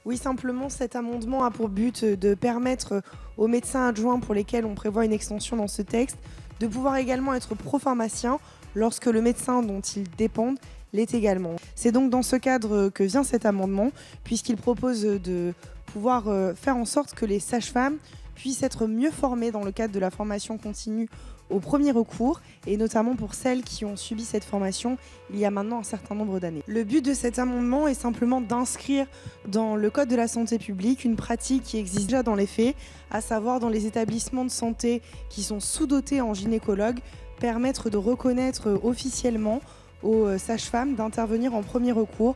Oui, simplement, cet amendement a pour but de permettre aux médecins adjoints pour lesquels on prévoit une extension dans ce texte de pouvoir également être pro-pharmacien lorsque le médecin dont ils dépendent l'est également. C'est donc dans ce cadre que vient cet amendement, puisqu'il propose de pouvoir faire en sorte que les sages-femmes puissent être mieux formées dans le cadre de la formation continue au premier recours, et notamment pour celles qui ont subi cette formation il y a maintenant un certain nombre d'années. Le but de cet amendement est simplement d'inscrire dans le Code de la santé publique une pratique qui existe déjà dans les faits, à savoir dans les établissements de santé qui sont sous-dotés en gynécologues, permettre de reconnaître officiellement aux sages-femmes d'intervenir en premier recours.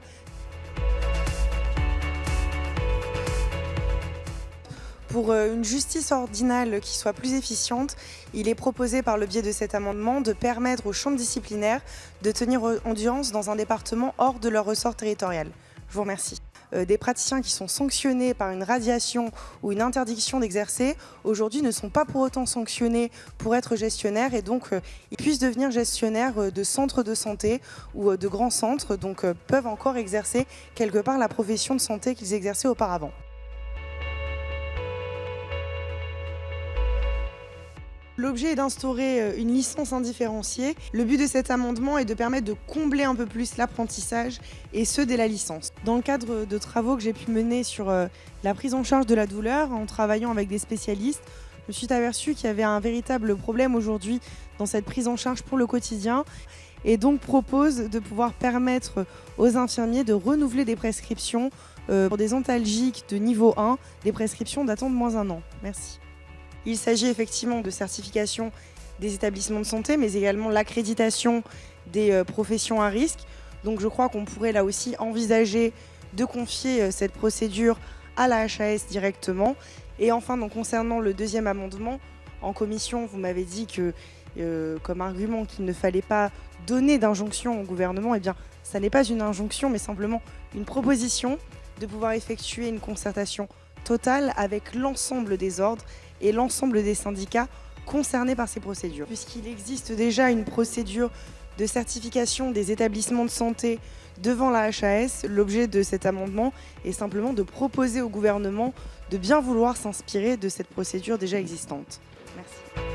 Pour une justice ordinale qui soit plus efficiente, il est proposé par le biais de cet amendement de permettre aux chambres disciplinaires de tenir audience dans un département hors de leur ressort territorial. Je vous remercie. Des praticiens qui sont sanctionnés par une radiation ou une interdiction d'exercer, aujourd'hui ne sont pas pour autant sanctionnés pour être gestionnaires, et donc ils puissent devenir gestionnaires de centres de santé ou de grands centres, donc peuvent encore exercer quelque part la profession de santé qu'ils exerçaient auparavant. L'objet est d'instaurer une licence indifférenciée. Le but de cet amendement est de permettre de combler un peu plus l'apprentissage, et ce dès la licence. Dans le cadre de travaux que j'ai pu mener sur la prise en charge de la douleur, en travaillant avec des spécialistes, je me suis aperçue qu'il y avait un véritable problème aujourd'hui dans cette prise en charge pour le quotidien, et donc propose de pouvoir permettre aux infirmiers de renouveler des prescriptions pour des antalgiques de niveau 1, des prescriptions datant de moins d'un an. Merci. Il s'agit effectivement de certification des établissements de santé, mais également l'accréditation des professions à risque. Donc je crois qu'on pourrait là aussi envisager de confier cette procédure à la HAS directement. Et enfin, donc, concernant le deuxième amendement, en commission, vous m'avez dit que, comme argument qu'il ne fallait pas donner d'injonction au gouvernement. Eh bien, ça n'est pas une injonction, mais simplement une proposition de pouvoir effectuer une concertation totale avec l'ensemble des ordres et l'ensemble des syndicats concernés par ces procédures. Puisqu'il existe déjà une procédure de certification des établissements de santé devant la HAS, l'objet de cet amendement est simplement de proposer au gouvernement de bien vouloir s'inspirer de cette procédure déjà existante. Merci.